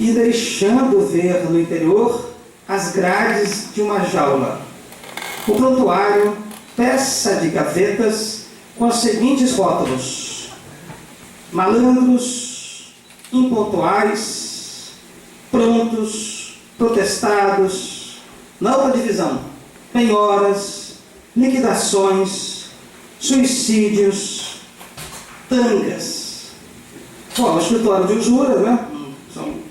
e deixando ver no interior as grades de uma jaula. O prontuário, peça de gavetas, com os seguintes rótulos: malandros, impontuais, prontos, protestados, nova divisão, penhoras, liquidações, suicídios, tangas. Bom, o escritório de usura, né? São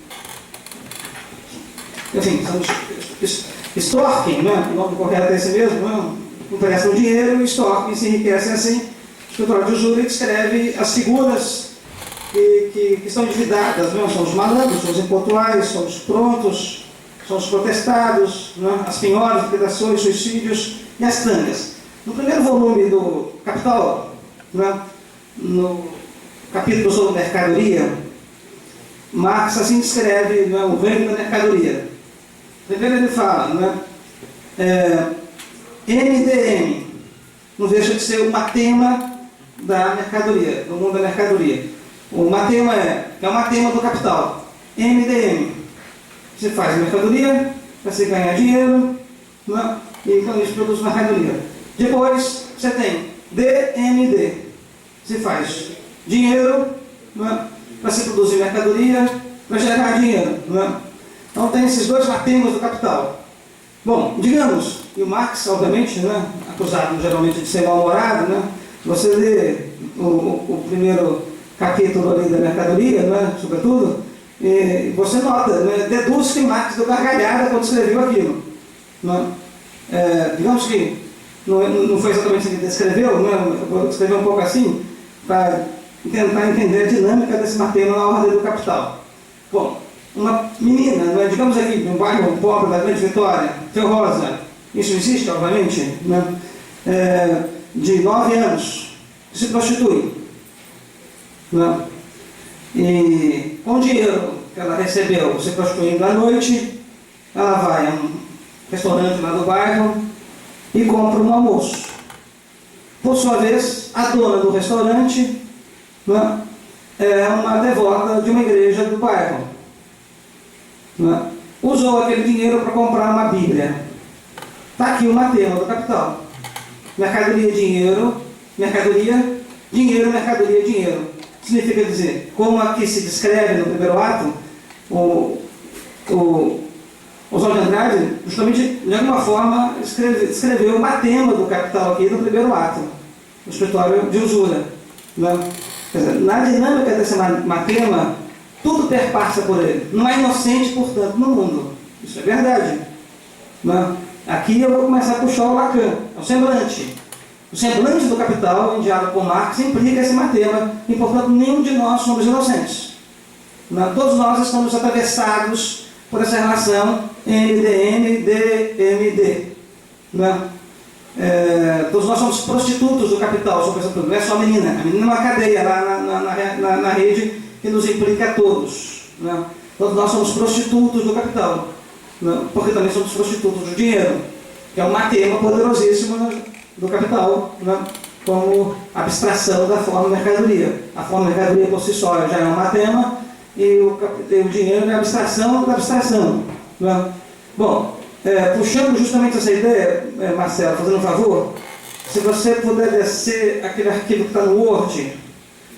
extorquem, né? O nome correto é esse mesmo, né? Emprestam dinheiro e extorquem, se enriquecem assim. O escritório de usura descreve as figuras que estão endividadas, né? São os malandros, são os impontuais, são os prontos, são os protestados, né? As penhoras, liquidações, suicídios e as tangas. No primeiro volume do Capital, né? No capítulo sobre mercadoria, Marx assim descreve, né, o reino da mercadoria. Primeiro ele fala, né, MDM não deixa de ser o matema da mercadoria, do mundo da mercadoria. O matema é o matema do capital. MDM, você faz mercadoria, você ganha dinheiro, né, e com isso produz mercadoria. Depois você tem DMD, você faz dinheiro, né, para se produzir mercadoria, para gerar dinheiro, né? Então tem esses dois matemas do capital. Bom, digamos, e o Marx, obviamente, né, acusado geralmente de ser mal-humorado, né, você lê o primeiro capítulo ali da mercadoria, né, sobretudo, e você nota, né, deduz que Marx deu gargalhada quando escreveu aquilo. Né? Digamos que não foi exatamente o que ele descreveu, né, eu vou escrever um pouco assim, para tentar entender a dinâmica desse matema na ordem do capital. Bom, uma menina, né, digamos aqui, no bairro pobre da Grande Vitória, Ferrosa, isso existe, obviamente, né, de 9 anos, se prostitui. Né, e com o dinheiro que ela recebeu se prostituindo à noite, ela vai a um restaurante lá do bairro e compra um almoço. Por sua vez, a dona do restaurante, né, é uma devota de uma igreja do bairro. Né, usou aquele dinheiro para comprar uma Bíblia. Está aqui o matema do capital. Mercadoria, dinheiro, mercadoria, dinheiro, mercadoria, dinheiro. Significa dizer, como aqui se descreve no primeiro ato, o Oswald de Andrade, justamente, de alguma forma, escreveu o matema do capital aqui no primeiro ato, no escritório de usura. Né? Quer dizer, na dinâmica desse matema, tudo perpassa por ele. Não é inocente, portanto, no mundo. Isso é verdade. Né? Aqui eu vou começar a puxar o Lacan, é o semblante. O semblante do capital, em diálogo com Marx, implica esse matema, e, portanto, nenhum de nós somos inocentes. Né? Todos nós estamos atravessados por essa relação MDM-DMD. Né? Todos nós somos prostitutos do capital, sobretudo. Não é só a menina é uma cadeia lá na rede que nos implica a todos. Né? Todos nós somos prostitutos do capital, né? Porque também somos prostitutos do dinheiro, que é um matema poderosíssimo do capital, né? Como abstração da forma mercadoria. A forma mercadoria por si só já é um matema e o dinheiro é a abstração da abstração. Né? Bom, puxando justamente essa ideia, Marcelo, fazendo um favor, se você puder descer aquele arquivo que está no Word.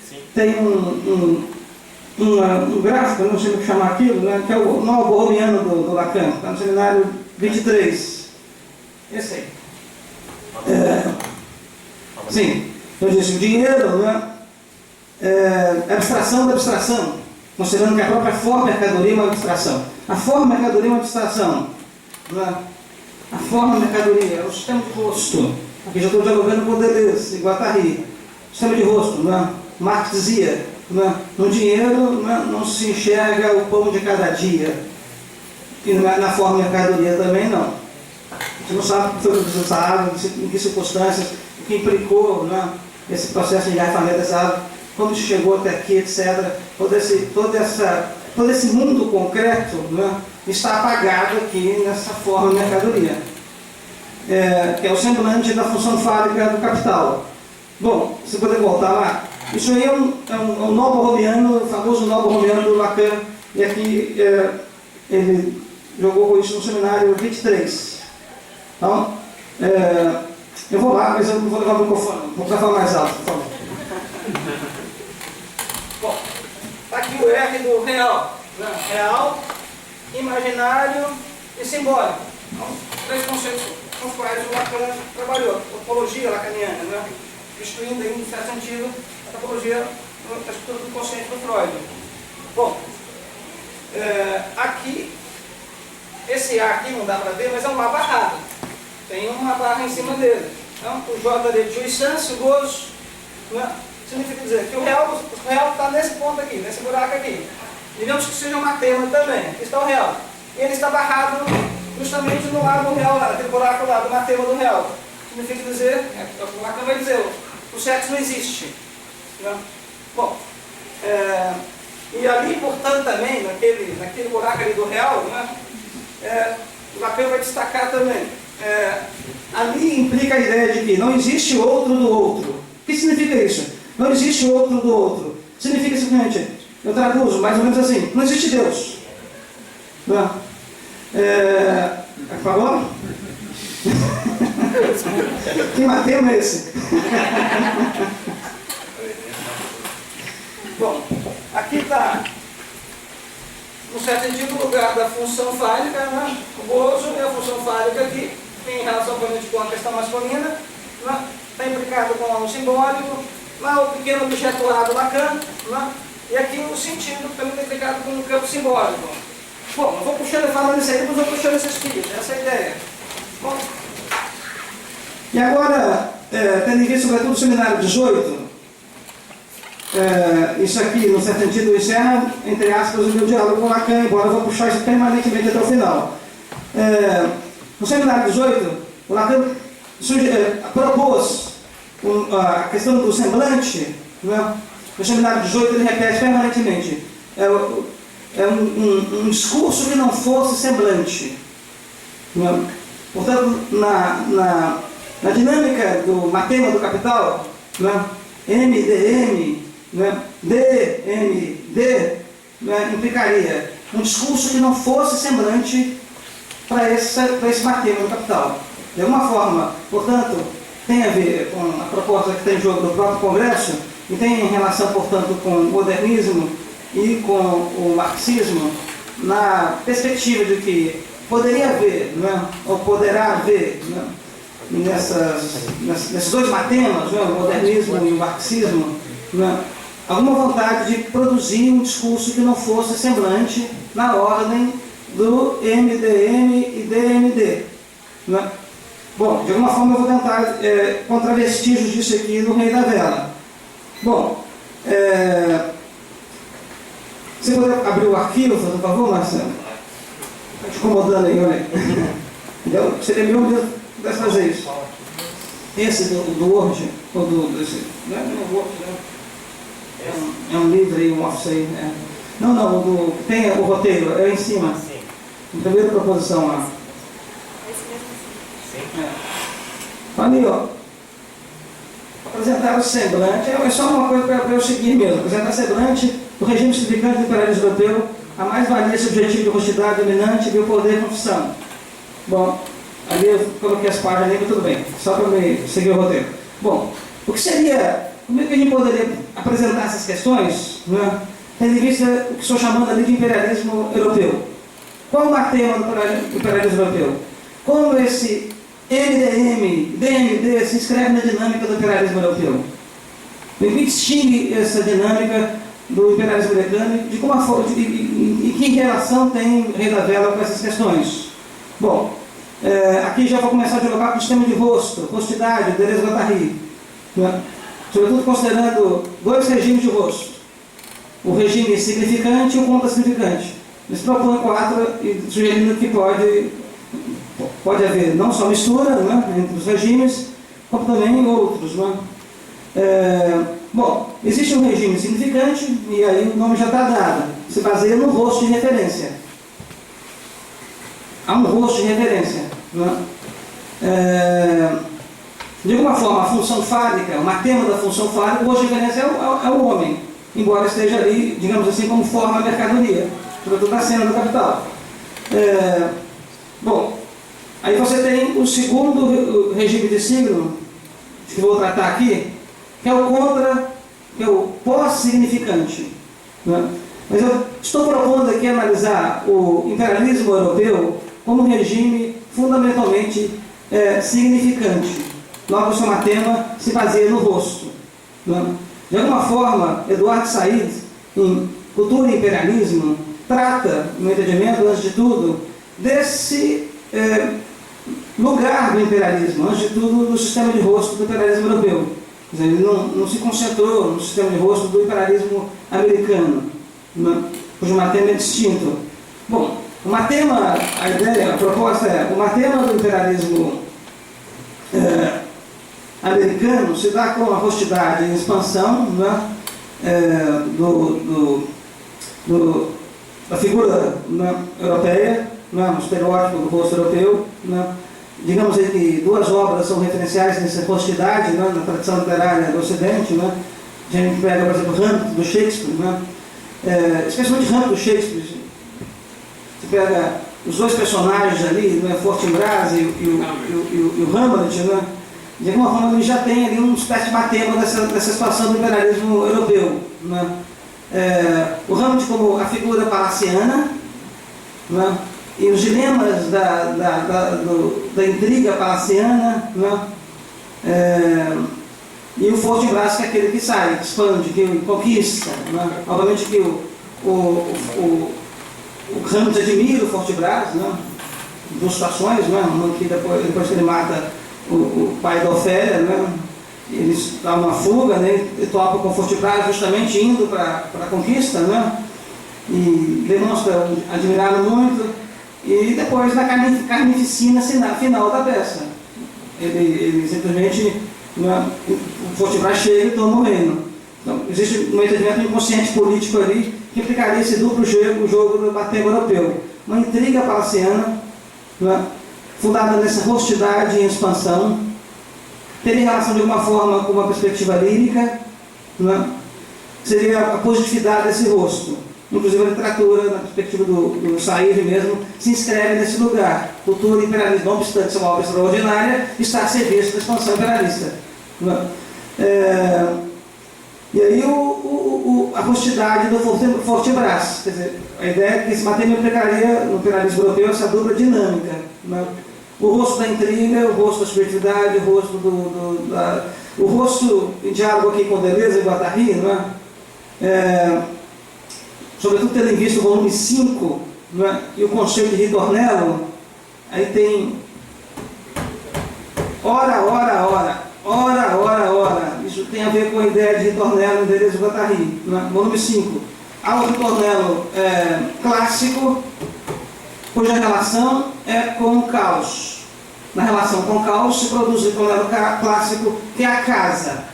Sim. Tem um gráfico, não sei como chamar aquilo, né, que é o nó borromiano do Lacan, está no seminário 23. Esse aí. Sim, eu disse, o dinheiro, né, é abstração da abstração, considerando que a própria forma mercadoria é uma abstração. A forma mercadoria é uma abstração. Né? A forma mercadoria é o sistema de rosto. Aqui já estou dialogando com o Deleuze e Guattari. Sistema de rosto. Né? Marx dizia, né, no dinheiro, né, não se enxerga o pão de cada dia. E na forma mercadoria também não. Você não sabe o que foi utilizado, em que circunstâncias, o que implicou, né, esse processo de engarrafamento dessa água, como chegou até aqui, etc. Todo esse mundo concreto, né, está apagado aqui nessa forma mercadoria, que é o semblante da função fábrica do capital. Bom, se puder voltar lá, isso aí é um nó borromiano, o famoso nó borromiano do Lacan, E aqui ele jogou com isso no seminário 23. Então, eu vou lá, mas eu não vou levar o microfone, vou falar mais alto, por favor. Bom, está aqui o R do real. Real, imaginário e simbólico. Então, três conceitos com os quais o Lacan trabalhou. Topologia lacaniana, né? Instituindo aí, em certo sentido, a topologia da estrutura do consciente do Freud. Bom, aqui, esse A aqui não dá para ver, mas é um A barrado. Tem uma barra em cima dele. Então, o J de jouissance, gozo, né? Significa dizer que o real está nesse ponto aqui, nesse buraco aqui. Digamos que seja uma tema também. Aqui está o real. E ele está barrado justamente no lado real, lá, naquele buraco lá do matema do real. Significa dizer, o Lacan vai dizer, o sexo não existe. Né? Bom, e ali, portanto, também, naquele buraco ali do real, né, o Lacan vai destacar também. Ali implica a ideia de que não existe outro do outro. O que significa isso? Não existe outro do outro. Significa simplesmente, eu traduzo mais ou menos assim, não existe Deus. Não. Por favor? Que matema é esse? Bom, aqui está, no certo sentido, o lugar da função fálica, né? O gozo é a função fálica aqui, em relação com a questão masculina, né? Está implicado com o simbólico, lá o pequeno objeto lá do Lacan, né? E aqui o sentido também está implicado com o campo simbólico. Bom, eu vou puxando e falando isso aí, depois eu vou puxando esses filhos, essa é a ideia. Bom, e agora, tendo em vista sobretudo o seminário 18, isso aqui, no certo sentido, encerra, entre aspas, o meu diálogo com o Lacan, embora eu vou puxar isso permanentemente até o final. No seminário 18, o Lacan propôs a questão do semblante, né? No seminário 18 ele repete permanentemente, um discurso que não fosse semblante. Né? Portanto, na dinâmica do matema do capital, né? MDM, né? DMD, né? Implicaria um discurso que não fosse semblante para esse matema do capital. De alguma forma, portanto, tem a ver com a proposta que está em jogo do próprio Congresso e tem relação, portanto, com o modernismo e com o marxismo, na perspectiva de que poderia haver, né, ou poderá haver, né, nesses dois matemas, né, o modernismo e o marxismo, né, alguma vontade de produzir um discurso que não fosse semblante na ordem do MDM e DMD. Né? Bom, de alguma forma eu vou tentar encontrar vestígios disso aqui no Rei da Vela. Bom, você pode abrir o arquivo, por favor, Marcelo? Está te incomodando aí, olha aí. Seria melhor dessa fazer isso. Esse do Word, ou desse, não é do Word, né? É um livro aí, um office aí. Não, tem o roteiro, é em cima. Sim. Na primeira proposição lá. Ali, ó. Apresentar o semblante, é só uma coisa para eu seguir mesmo. Apresentar o semblante do regime significante do imperialismo europeu, a mais-valia subjetiva de honestidade dominante e o poder de confissão. Bom, ali eu coloquei as páginas ali, mas tudo bem, só para me seguir o roteiro. Bom, o que seria, como é que a gente poderia apresentar essas questões, né, tendo em vista o que estou chamando ali de imperialismo europeu? Qual o tema do imperialismo europeu? Como esse MDM, DMD se inscreve na dinâmica do imperialismo europeu? O que distingue essa dinâmica do imperialismo americano de como e que relação tem o Rei da Vela com essas questões? Bom, aqui já vou começar a dialogar com o sistema de rosto, rostidade, Deleuze e Guattari, né? Sobretudo considerando dois regimes de rosto, o regime significante e o contra-significante. Eles propõem 4 e sugerindo que pode haver não só mistura, né, entre os regimes, como também outros. Né? Bom, existe um regime significante, e aí o nome já está dado, se baseia no rosto de referência. Há um rosto de referência. Né? De alguma forma, a função fálica, o matema da função fálica, o rosto de referência é o homem, embora esteja ali, digamos assim, como forma mercadoria. sobretudo na cena do capital. Bom, aí você tem o segundo regime de signo, que vou tratar aqui, que é o contra, que é o pós-significante. Né? Mas eu estou propondo aqui analisar o imperialismo europeu como um regime fundamentalmente significante. Logo, o seu matema se baseia no rosto. Né? De alguma forma, Eduardo Said, em Cultura e Imperialismo, trata, no entendimento, antes de tudo, desse lugar do imperialismo, antes de tudo, do sistema de rosto do imperialismo europeu. Quer dizer, ele não se concentrou no sistema de rosto do imperialismo americano, né, cujo matema é distinto. Bom, o matema, a ideia, a proposta é, o matema do imperialismo americano se dá com a rostidade em expansão, né, da figura, né, europeia, né, o estereótipo do rosto europeu. Né. Digamos aí que duas obras são referenciais nessa rostidade, né, na tradição literária do Ocidente. Né. A gente pega, por exemplo, Hamlet do Shakespeare, né, especialmente Hamlet do Shakespeare. Você pega os dois personagens ali, né, Fortinbras e o Hamlet, né, de alguma forma ele já tem ali um espécie de matema dessa situação do imperialismo europeu. Né. O Hamlet como a figura palaciana, né, e os dilemas da intriga palaciana, né, e o Fortinbras, que é aquele que sai, que expande, que conquista. Né. Obviamente que o Hamlet admira o Fortinbras, né, em duas situações, né, uma que depois que ele mata o pai da Ofélia, né, eles dão uma fuga, né, e topam com o Fortinbras justamente indo para a conquista, né, e demonstra admirá-lo muito, e depois na carnificina final da peça. Ele simplesmente, né, o Fortinbras chega e toma o reino. Então, existe no entendimento um inconsciente político ali que implicaria esse duplo jogo, o jogo do matema europeu. Uma intriga palaciana, né, fundada nessa rostidade em expansão, teria relação de alguma forma com uma perspectiva lírica, né, seria a positividade desse rosto. Inclusive a literatura, na perspectiva do Said mesmo, se inscreve nesse lugar. Cultura e imperialismo, não obstante ser uma obra extraordinária, está a serviço da expansão imperialista. Né. E aí a rostidade do Fortinbras, quer dizer, a ideia é que esse matema implicaria no imperialismo europeu essa dupla dinâmica. Né? O rosto da intriga, o rosto da subjetividade, o rosto o rosto em diálogo aqui com Deleuze e Guattari, né? Sobretudo tendo em vista o volume 5, né? E o conceito de ritornello, aí tem ora. Isso tem a ver com a ideia de ritornello em Deleuze e Guattari, né? Volume 5. Há um ritornello clássico, cuja relação é com o caos. Na relação com o caos se produz o ritornello clássico, que é a casa.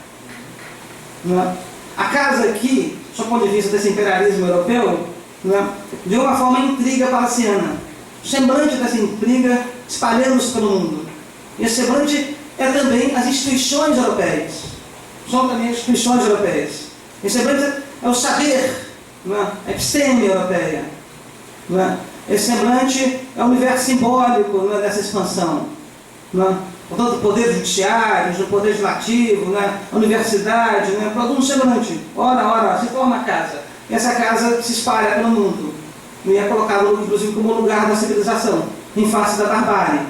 Né? A casa aqui, do ponto de vista desse imperialismo europeu, né, de uma forma intriga palaciana. O semblante dessa intriga espalhando-se pelo mundo. E esse semblante é também as instituições europeias. São também as instituições europeias. Esse semblante é o saber, né, a episteme europeia. Né? Esse semblante é o universo simbólico, né, dessa expansão. Né? Portanto, o poder judiciário, o poder legislativo, né, a universidade, né, produz um semblante. Ora, se forma a casa. E essa casa se espalha pelo mundo. E é colocado, inclusive, como lugar da civilização, em face da barbárie.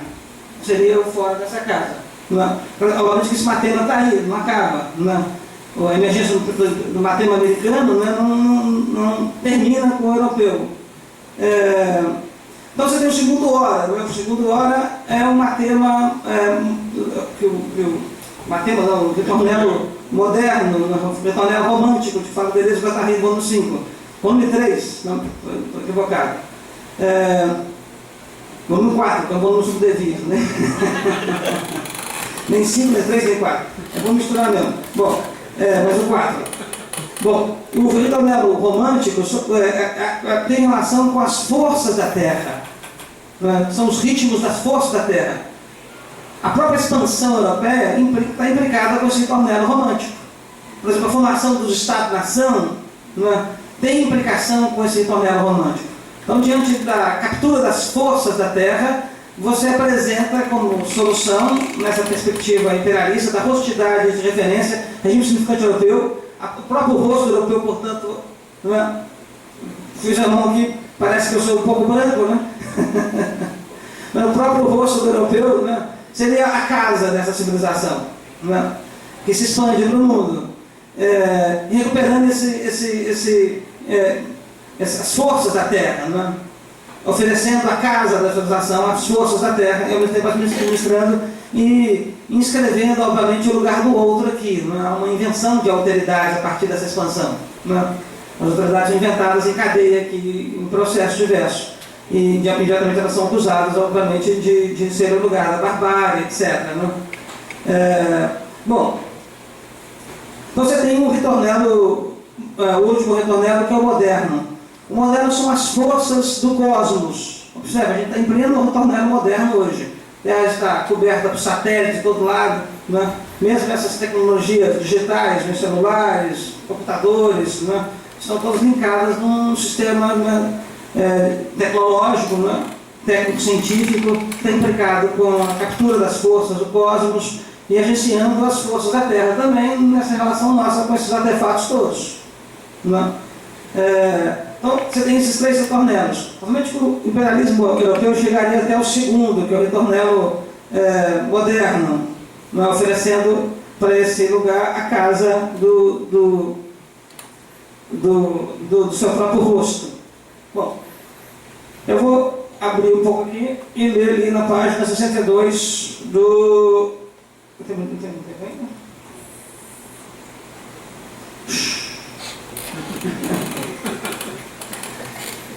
Seria o fora dessa casa. Né? Obviamente que esse matema está aí, não acaba. Né? A emergência do matema americano, né, não termina com o europeu. Então você tem o segundo hora. Né? O segundo hora é um matema, o ritornello moderno, o ritornello romântico, que fala Deleuze e Guattari no volume 5. Volume 3, não, estou equivocado. Volume 4, que é o volume subdevir, né? Nem 5, nem 3, nem 4. Vou misturar mesmo. Bom, mas o 4. Bom, o ritornello romântico tem relação com as forças da Terra. Né? São os ritmos das forças da Terra. A própria expansão europeia está implicada com esse ritornello romântico. Por exemplo, a formação dos Estados-nação, né, tem implicação com esse ritornello romântico. Então, diante da captura das forças da Terra, você apresenta como solução, nessa perspectiva imperialista, da rostidade de referência, regime significante europeu, o próprio rosto europeu, portanto, não é? Fiz a mão aqui, parece que eu sou um pouco branco, né? Mas o próprio rosto do europeu, né, seria a casa dessa civilização, né, que se expande no mundo, recuperando essas forças da Terra, né, oferecendo a casa da civilização às forças da Terra, e ao mesmo tempo administrando e inscrevendo, obviamente, o lugar do outro aqui, né, uma invenção de alteridade a partir dessa expansão. Né, as autoridades inventadas em cadeia aqui, em processos diversos. E imediatamente elas são acusadas, obviamente, de ser o lugar da barbárie, etc. Né? Bom, então você tem um ritornelo, o último ritornelo, que é o moderno. O moderno são as forças do cosmos. Observe, a gente está em pleno ritornelo moderno hoje. A Terra está coberta por satélites de todo lado, né? Mesmo essas tecnologias digitais, nos celulares, computadores, né? Estão todas linkadas num sistema, né, tecnológico, né, técnico-científico, que está implicado com a captura das forças do cosmos e agenciando as forças da Terra também nessa relação nossa com esses artefatos todos. Né? Então, você tem esses três ritornelos. Obviamente que o imperialismo europeu chegaria até o segundo, que é o ritornelo moderno, né, oferecendo para esse lugar a casa do seu próprio rosto. Bom, eu vou abrir um pouco aqui e ler ali na página 62 do... Não tem ainda?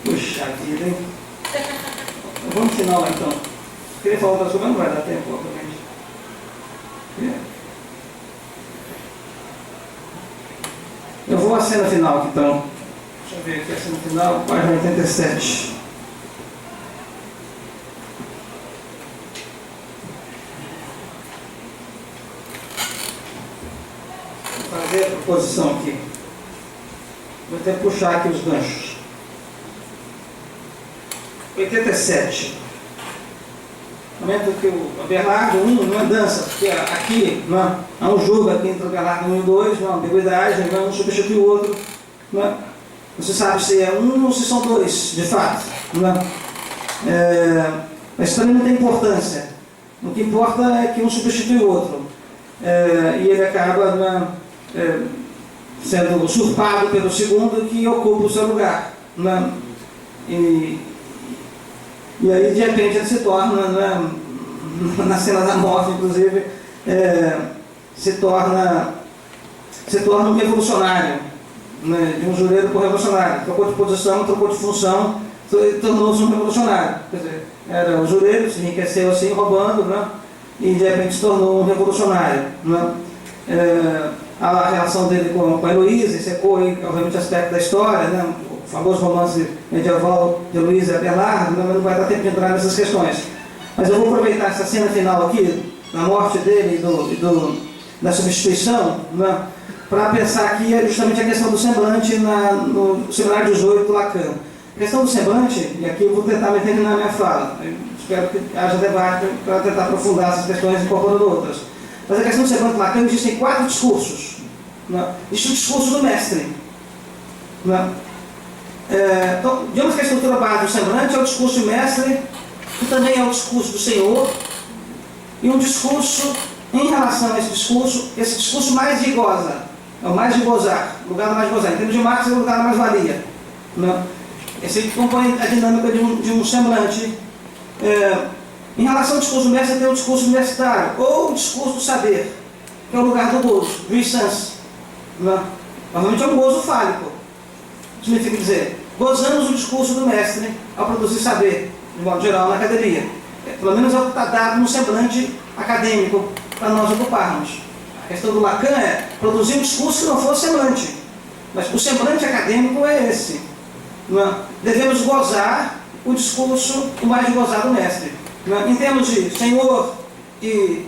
Puxa vida, hein? Vamos no final lá então. Queria falar outra coisa, mas não vai dar tempo, obviamente. Eu vou à cena final aqui então. Deixa eu ver aqui a cena final, página 87. Vou fazer a proposição aqui. Vou até puxar aqui os ganchos. 87. No momento que o Abelardo 1 não é dança, porque aqui não, há um jogo aqui entre o Abelardo 1 e 2, não há ambiguidade, não um substitui o outro. Não, você sabe se é um ou se são dois, de fato. Não, mas também não tem importância. O que importa é que um substitui o outro. E ele acaba sendo usurpado pelo segundo que ocupa o seu lugar. Não, e aí, de repente, ele se torna, né, na cena da morte, inclusive, se torna um revolucionário, né, de um jureiro para um revolucionário. Trocou de posição, trocou de função, tornou-se um revolucionário. Quer dizer, era um jureiro, se enriqueceu assim, roubando, né, e de repente se tornou um revolucionário. Né. A relação dele com a Heloísa, esse ecoa, obviamente, aspecto da história, né, o famoso romance medieval de Heloísa e Abelardo, mas não vai dar tempo de entrar nessas questões. Mas eu vou aproveitar essa cena final aqui, da morte dele e da substituição, né, para pensar aqui justamente a questão do semblante no seminário 18 do Lacan. A questão do semblante, e aqui eu vou tentar me terminar a minha fala, eu espero que haja debate para tentar aprofundar essas questões incorporando outras. Mas a questão do semblante do Lacan, existem 4 discursos. Né? Existe o discurso do mestre. Né? Então, digamos que a estrutura base do semblante é o discurso do mestre, que também é o discurso do Senhor, e um discurso, em relação a esse discurso mais de goza, é o mais de gozar, o lugar do mais de gozar. Em termos de Marx, é o lugar da mais-valia. Né? Esse compõe a dinâmica de um semblante. Em relação ao discurso do mestre, tem o discurso universitário, ou o discurso do saber, que é o lugar do gozo, do essence. Né? Normalmente é um gozo fálico. Significa dizer, gozamos o discurso do mestre ao produzir saber, de modo geral, na academia. Pelo menos é o que está dado no semblante acadêmico para nós ocuparmos. A questão do Lacan é produzir um discurso que não for semblante. Mas o semblante acadêmico é esse. Não? Devemos gozar o discurso, o mais de gozar do mestre. Não? Em termos de senhor e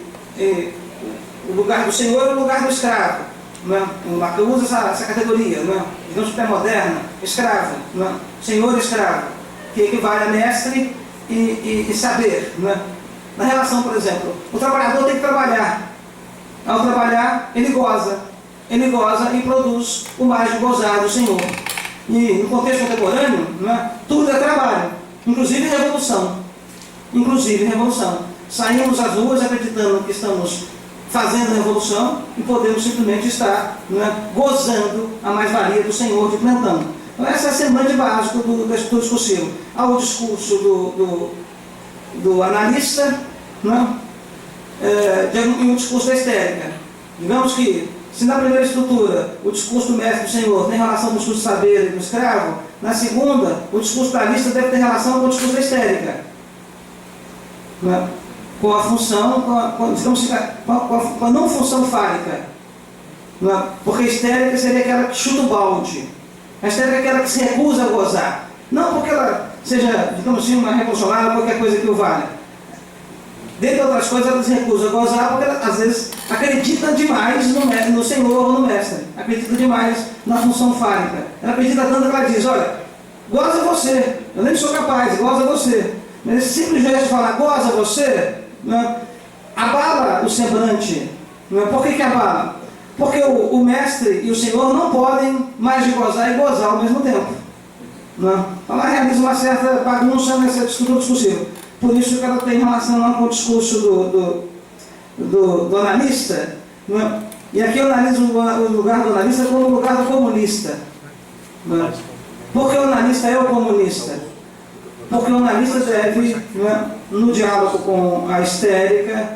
o lugar do senhor e o lugar do escravo. O Lacan usa essa categoria, digamos pré-moderna, escravo, senhor escravo. que equivale a mestre e saber. Né? Na relação, por exemplo, o trabalhador tem que trabalhar. Ao trabalhar, ele goza e produz o mais de gozar do Senhor. E no contexto contemporâneo, né, tudo é trabalho, inclusive revolução. Saímos às ruas acreditando que estamos fazendo revolução e podemos simplesmente estar, né, gozando a mais-valia do Senhor de plantão. Então, essa é a semblante básica do discursivo. Há o discurso do analista, né, e o discurso da histérica. Digamos que, se na primeira estrutura o discurso do mestre do Senhor tem relação com o discurso do saber e do escravo, na segunda, o discurso da lista deve ter relação com o discurso da histérica. Né? Com a função, com a não função fálica. Né? Porque a histérica seria aquela que chuta o balde. A histérica é aquela que se recusa a gozar. Não porque ela seja, digamos assim, uma revolucionária ou qualquer coisa que o valha. Dentre outras coisas, ela se recusa a gozar porque ela, às vezes, acredita demais no Senhor ou no Mestre. Acredita demais na função fálica. Ela acredita tanto que ela diz, olha, goza você, eu nem sou capaz, goza você. Mas esse simples gesto de falar, goza você, né, abala o semblante. Né? Por que abala? Porque o Mestre e o Senhor não podem mais de gozar e gozar ao mesmo tempo. Né? Então ela realiza uma certa bagunça nessa estrutura discursiva. Por isso que ela tem relação lá com o discurso do analista. Né? E aqui eu analiso o lugar do analista como o lugar do comunista. Né? Porque o analista é o comunista. Porque o analista deve, né, no diálogo com a histérica,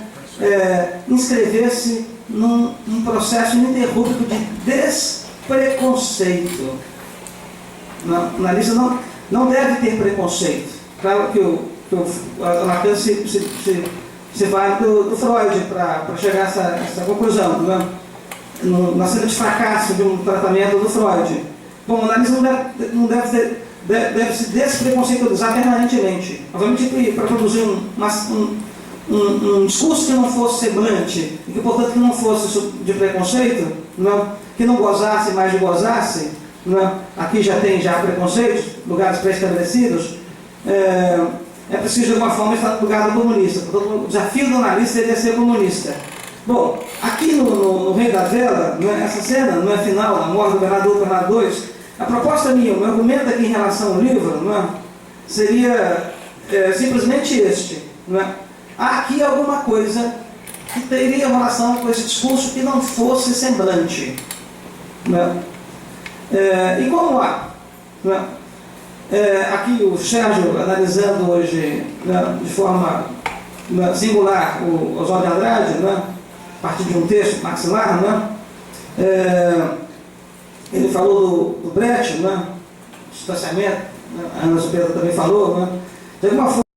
inscrever-se num processo ininterrupto de despreconceito. O analista não deve ter preconceito. Claro que o Lacan se vai do Freud para chegar a essa conclusão, né? Na cena de fracasso de um tratamento do Freud. Bom, o analista deve se despreconceitualizar permanentemente. Obviamente, para produzir um discurso que não fosse semblante, e que, portanto, que não fosse de preconceito, não, que não gozasse mais de gozasse, não, aqui já tem preconceitos, lugares pré-estabelecidos, é preciso, de alguma forma, estar no lugar do comunista. Portanto, o desafio do analista seria ser comunista. Bom, aqui no Rei da Vela, né, essa cena, não é final, a morte do Bernardo II, a proposta minha, o meu argumento aqui em relação ao livro, não é, seria simplesmente este. Não é? Há aqui alguma coisa que teria relação com esse discurso que não fosse semblante. Não é? E como há? Não é? Aqui o Sérgio, analisando hoje, né, de forma singular o Oswaldo de Andrade, né, a partir de um texto maxilar, né, ele falou do Brecht, né, distanciamento, a Ana Supera também falou, né, de alguma forma.